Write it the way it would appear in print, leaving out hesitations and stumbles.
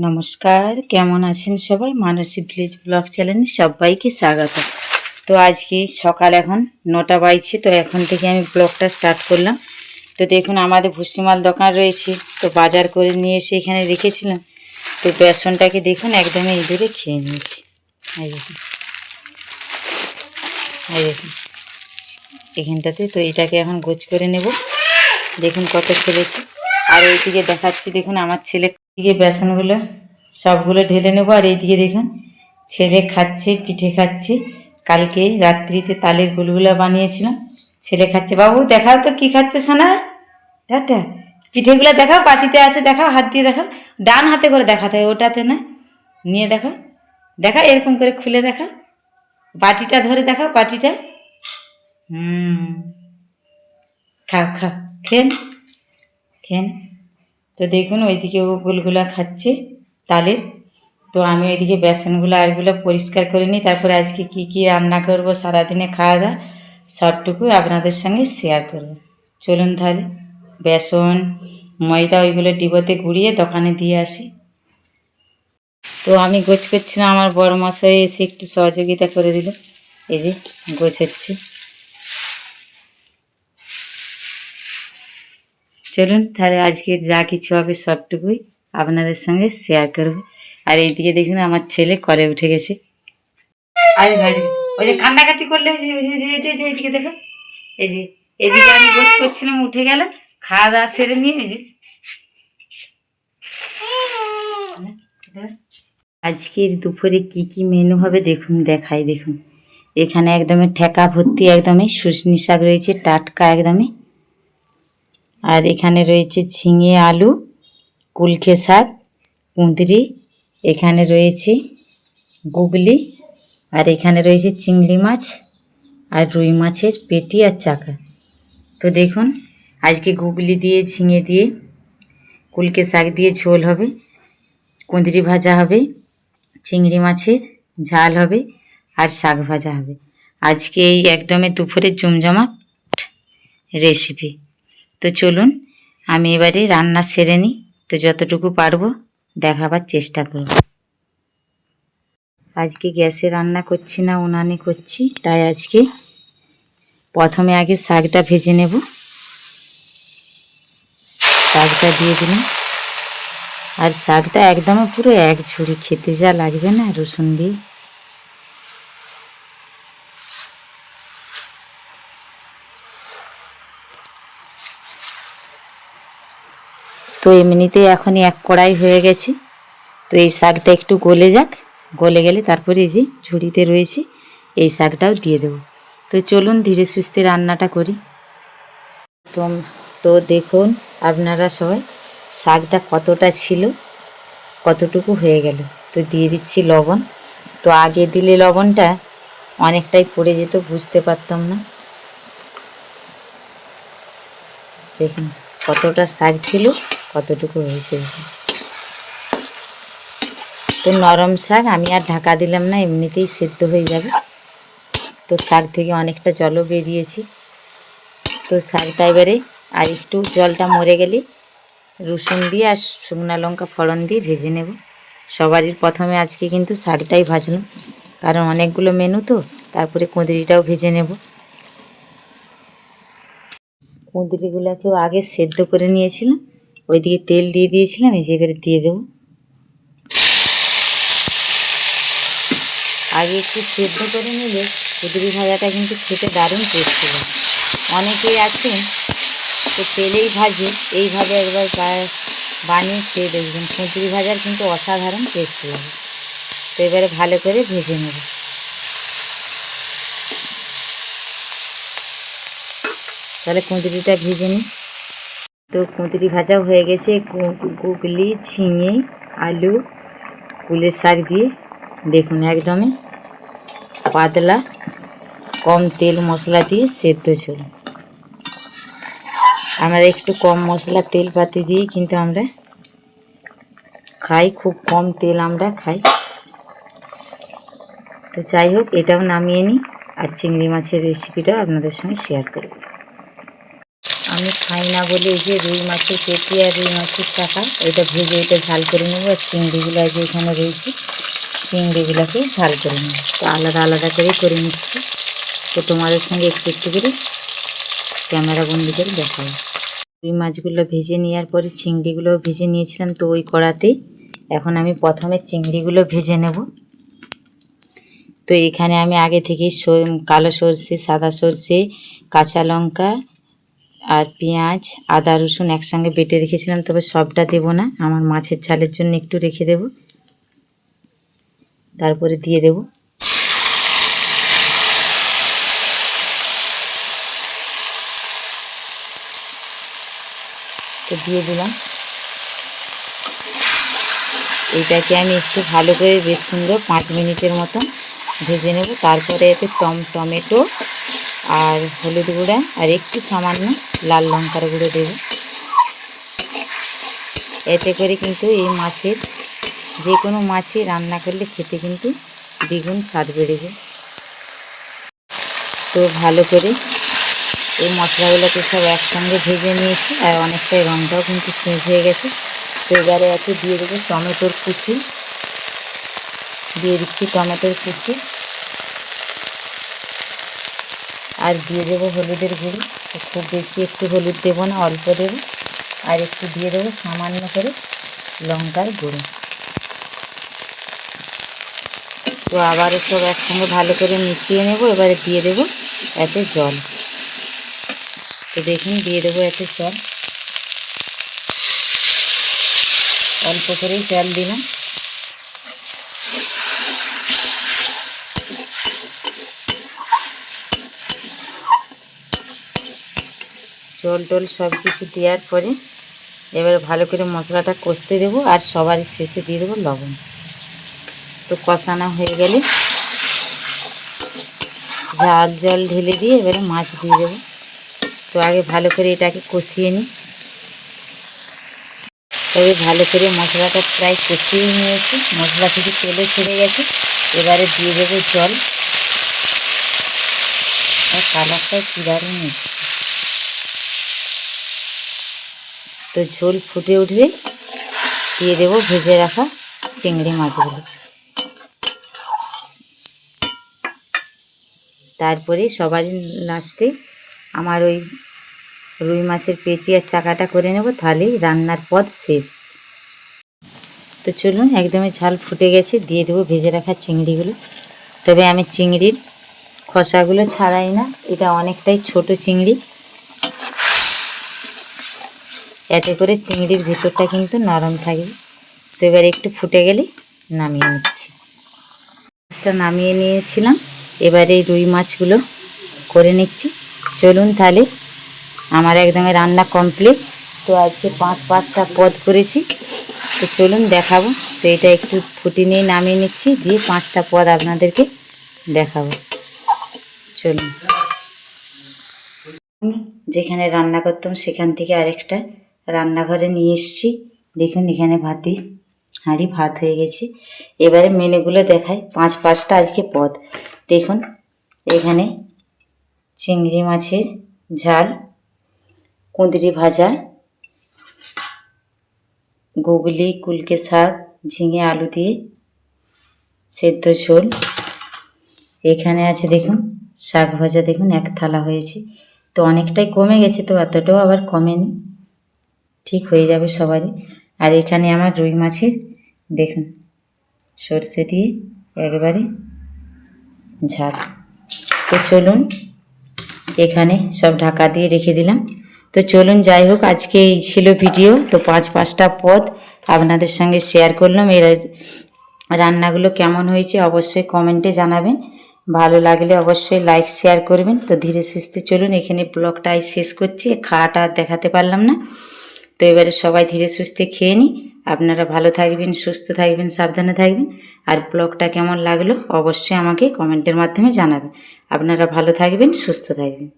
নমস্কার, কেমন আছেন সবাই? মানসী ভিলেজ ব্লগ চ্যানেলে সবাইকে স্বাগত। তো আজকে সকাল এখন 9টা বাজছে, তো এখন থেকে আমি ব্লগটা স্টার্ট করলাম। তো দেখুন আমাদের ভুসিমাল দোকান রয়েছে, তো বাজার করে নিয়ে এসে এখানে রেখেছিলাম। তো বেসনটাকে দেখুন একদমই ইঁদুরে খেয়ে নিয়েছি। এই দেখুন, এই দেখুন এখানটাতে। তো এটাকে এখন গোছ করে নেব। দেখুন কত ফেলেছি। আর এইদিকে দেখাচ্ছি, দেখুন আমার ছেলে দিকে বেসনগুলো সবগুলো ঢেলে নেবো। আর এইদিকে দেখুন ছেলে খাচ্ছে, পিঠে খাচ্ছে। কালকে রাত্রিতে তালের গুলগুলা বানিয়েছিলাম, ছেলে খাচ্ছে। বাবু দেখাও তো কি খাচ্ছ সোনা, টাটা। পিঠেগুলো দেখাও, পাটিতে আছে দেখাও, হাত দিয়ে দেখাও। ডান হাতে করে দেখাতে হয়, ওটাতে না। নিয়ে দেখাও, দেখা এরকম করে খুলে দেখা, বাটিটা ধরে দেখাও, বাটিটা। খাও খাও, খেন খেন। তো দেখুন ওইদিকে ও গুলগুলা খাচ্ছে তালের। তো আমি ওইদিকে বেসনগুলো আরগুলো পরিষ্কার করে নিই। তারপরে আজকে কি কি রান্না করব, সারাদিনে খাওয়া দাওয়া সবটুকু আপনাদের সঙ্গে শেয়ার করব। চলুন তাহলে বেসন ময়দা ওইগুলো ডিবোতে গুঁড়িয়ে দোকানে দিয়ে আসি। তো আমি গোছ করছিলাম, আমার বড় মশাই এসে একটু সহযোগিতা করে দিল। এই যে গোছ হচ্ছে। চলুন তাহলে আজকে যা কিছু হবে সবটুকুই আপনাদের সঙ্গে শেয়ার করব। আর এইদিকে দেখুন আমার ছেলে করে উঠে গেছে। আরে ভাই ওই যে কান্নাকাটি করলে এইদিকে দেখো, এই যে এদিকে আমি গোছ করছিলাম, উঠে গেল, খাওয়া দাওয়া সেরে নিয়ে। এই যে আজকের দুপুরে কি কি মেনু হবে দেখুন, দেখাই দেখুন। এখানে একদমই ঠেকা ভর্তি, একদমই শুশনি শাক রয়েছে টাটকা একদমই। আর এখানে রয়েছে ঝিঙে আলু, কুলখে শাক, কুঁদরি, এখানে রয়েছে গুগলি, আর এখানে রয়েছে চিংড়ি মাছ আর রুই মাছের পেটি আর চাকা। তো দেখুন আজকে গুগলি দিয়ে, ঝিঙে দিয়ে, কুলকে শাক দিয়ে ঝোল হবে, কুঁদরি ভাজা হবে, চিংড়ি মাছের ঝাল হবে, আর শাক ভাজা হবে। আজকে এই একদমই দুপুরের জমজমাট রেসিপি। তো চলুন আমি এবারে রান্না সেরে নিই। তো যতটুকু পারবো দেখাবার চেষ্টা করব। আজকে গ্যাসে রান্না করছি না, উনানে করছি। তাই আজকে প্রথমে আগে শাকটা ভেজে নেব। শাকটা দিয়ে দিলাম। আর শাকটা একদমই পুরো এক ঝুড়ি, খেতে যা লাগবে না রসুন দিয়ে। তো এমনিতেই এখনই এক কড়াই হয়ে গেছে। তো এই শাকটা একটু গলে যাক, গলে গেলে তারপরে এই যে ঝুড়িতে রয়েছে এই শাকটাও দিয়ে দেবো। তো চলুন ধীরে সুস্থে রান্নাটা করি। তো তো দেখুন আপনারা সবাই শাকটা কতটা ছিল, কতটুকু হয়ে গেল। তো দিয়ে দিচ্ছি লবণ। তো আগে দিলে লবণটা অনেকটাই পড়ে যেত, বুঝতে পারতাম না। দেখুন কতটা শাক ছিল, কতটুকু হয়েছে। তো নরম শাক, আমি আর ঢাকা দিলাম না, এমনিতেই সেদ্ধ হয়ে যাবে। তো শাক থেকে অনেকটা জলও বেরিয়েছে। তো শাকটা এবারে আর একটু জলটা মরে গেলে রসুন দিয়ে আর শুকনো লঙ্কা ফোড়ন দিয়ে ভেজে নেব। সবারই প্রথমে আজকে কিন্তু শাকটাই ভাজলাম, কারণ অনেকগুলো মেনু তো। তারপরে কুঁদরিটাও ভেজে নেব। কুঁদরিগুলোকেও আগে সেদ্ধ করে নিয়েছিলাম, ওইদিকে তেল দিয়ে দিয়েছিলাম। এই যে এবারে দিয়ে দেবো। আগে একটু সেদ্ধ করে নিলে কুঁদরি ভাজাটা কিন্তু খেতে দারুণ টেস্টি লাগে। অনেকেই আছেন যে তেলেই ভাজে, এইভাবে একবার বানিয়ে খেয়ে দেখবেন, কুঁদরি ভাজার কিন্তু অসাধারণ টেস্টি লাগে। তো এবারে ভালো করে ভেজে নেব। তাহলে কুঁদরিটা ভেজে নিই। তো কুঁদরি ভাজাও হয়ে গেছে। গুগলি, ঝিঙে, আলু, কুলের শাক দিয়ে দেখুন একদমই পাতলা, কম তেল মশলা দিয়ে সেদ্ধ ঝোল। আমরা একটু কম মশলা তেল পাতি দিয়ে কিন্তু আমরা খাই, খুব কম তেল আমরা খাই। তো যাই হোক, এটাও নামিয়ে নিই আর চিংড়ি মাছের রেসিপিটাও আপনাদের সঙ্গে শেয়ার করব। এমনি খাই না বলে এই যে রুই মাছের পেটি আর রুই মাছের চাকা এটা ভেজে এটা ঝাল করে নেবো। আর চিংড়িগুলো যে এখানে রয়েছে চিংড়িগুলোকে ঝাল করে নেবো। তো আলাদা আলাদা করেই করে নিচ্ছি। তো তোমাদের সঙ্গে একটু একটু করে ক্যামেরা বন্দি করে দেখাবো। রুই মাছগুলো ভেজে নেওয়ার পরে চিংড়িগুলোও ভেজে নিয়েছিলাম। তো ওই কড়াতেই এখন আমি প্রথমে চিংড়িগুলো ভেজে নেব। তো এখানে আমি আগে থেকেই কালো সর্ষে, সাদা সর্ষে, কাঁচা লঙ্কা আর পেঁয়াজ, আদা, রসুন একসঙ্গে বেটে রেখেছিলাম। তবে সবটা দেব না, আমার মাছের ঝালের জন্য একটু রেখে দেব। তারপরে দিয়ে দেব তো দিয়ে দিলাম। এটাকে আমি একটু ভালো করে বেশ সুন্দর 5 মিনিটের মতন ভেজে নেব। তারপরে এতে টমেটো আর হলুদ গুঁড়া আর একটু সামান্য লাল লঙ্কার গুঁড়ো দেব। এতে করে কিন্তু এই মাছের যে কোনো মাছই রান্না করলে খেতে কিন্তু দ্বিগুণ স্বাদ বেড়ে যায়। তো ভালো করে এই মশলাগুলোকে সব একসঙ্গে ভেজে নিয়েছি আর অনেকটাই রঙটাও কিন্তু চেঞ্জ হয়ে গেছে। তো এবারে এতে দিয়ে দেবো টমেটোর কুচি, দিয়ে দিচ্ছি টমেটোর কুচি আর দিয়ে দেবো হলুদের গুঁড়ো। খুব বেশি একটু হলুদ দেবো না, অল্প দেবো। আর একটু দিয়ে দেবো সামান্য করে লঙ্কার গুঁড়ো। তো আবারও সব একসঙ্গে ভালো করে মিশিয়ে নেব। এবারে দিয়ে দেবো এতে জল। তো দেখুন দিয়ে দেবো এতে জল, অল্প করেই জল দিলাম। জল টল সব কিছু দেওয়ার পরে এবারে ভালো করে মশলাটা কষতে দেবো। আর সবারই শেষে দিয়ে দেবো লবণ। তো কষানো হয়ে গেলে জল ঢেলে দিয়ে এবারে মাছ দিয়ে দেবো। তো আগে ভালো করে এটাকে কষিয়ে নিই। তবে ভালো করে মশলাটা প্রায় কষিয়ে নিয়েছি, মশলা থেকে তেলে ছেড়ে গেছে। এবারে দিয়ে দেবো জল। আর কালারটাও কি দারুণ এসছে। তো ঝোল ফুটে উঠলে দিয়ে দেবো ভেজে রাখা চিংড়ি মাছগুলো। তারপরে সবারই লাস্টে আমার ওই রুই মাছের পেটি আর চাকাটা করে নেব, তাহলেই রান্নার পদ শেষ। তো চলুন, একদমই ঝাল ফুটে গেছে, দিয়ে দেবো ভেজে রাখা চিংড়িগুলো। তবে আমি চিংড়ির খোসাগুলো ছাড়াই না, এটা অনেকটাই ছোট চিংড়ি। এতে করে চিংড়ির ভিতরটা কিন্তু নরম থাকবে। তো এবার একটু ফুটে গেলে নামিয়ে নিচ্ছি। মাছটা নামিয়ে নিয়েছিলাম, এবারে এই রুই মাছগুলো করে নিচ্ছি। চলুন তাহলে, আমার একদমই রান্না কমপ্লিট। তো আজকে 5টা পদ করেছি। তো চলুন দেখাবো। তো এটা একটু ফুটিয়ে নিয়ে নামিয়ে নিচ্ছি, দিয়ে 5টা পদ আপনাদেরকে দেখাবো। চলুন, যেখানে রান্না করতাম সেখান থেকে আরেকটা রান্নাঘরে নিয়ে এসেছি। দেখুন এখানে হাঁড়ি ভাত হয়ে গেছে। এবারে মেনুগুলো দেখাই। 5টা আজকে পদ। দেখুন এখানে চিংড়ি মাছের ঝাল, কুঁদরি ভাজা, গুগলি, কুলকে শাক, ঝিঙে আলু দিয়ে সেদ্ধ ঝোল। এখানে আছে দেখুন শাক ভাজা, দেখুন 1 থালা হয়েছে। তো অনেকটাই কমে গেছে, তো এতটাও আবার কমেনি, ঠিক হয়ে যাবে সবারই। আর এখানে আমার রুই মাছের দেখুন সর্ষে দিয়ে একবারে ঝাল। তো চলুন, এখানে সব ঢাকা দিয়ে রেখে দিলাম। তো চলুন, যাই হোক, আজকে এই ছিল ভিডিও। তো 5টা পদ আপনাদের সঙ্গে শেয়ার করলাম। এর রান্নাগুলো কেমন হয়েছে অবশ্যই কমেন্টে জানাবেন। ভালো লাগলে অবশ্যই লাইক শেয়ার করবেন। তো ধীরে সুস্থে চলুন, এখানে ব্লগটাই শেষ করছি। খাওয়াটা আর দেখাতে পারলাম না। তো এবারে সবাই ধীরে সুস্থে খেয়ে নিই। আপনারা ভালো থাকবেন, সুস্থ থাকবেন, সাবধানে থাকবেন। আর ব্লগটা কেমন লাগলো অবশ্যই আমাকে কমেন্টের মাধ্যমে জানাবেন। আপনারা ভালো থাকবেন, সুস্থ থাকবেন।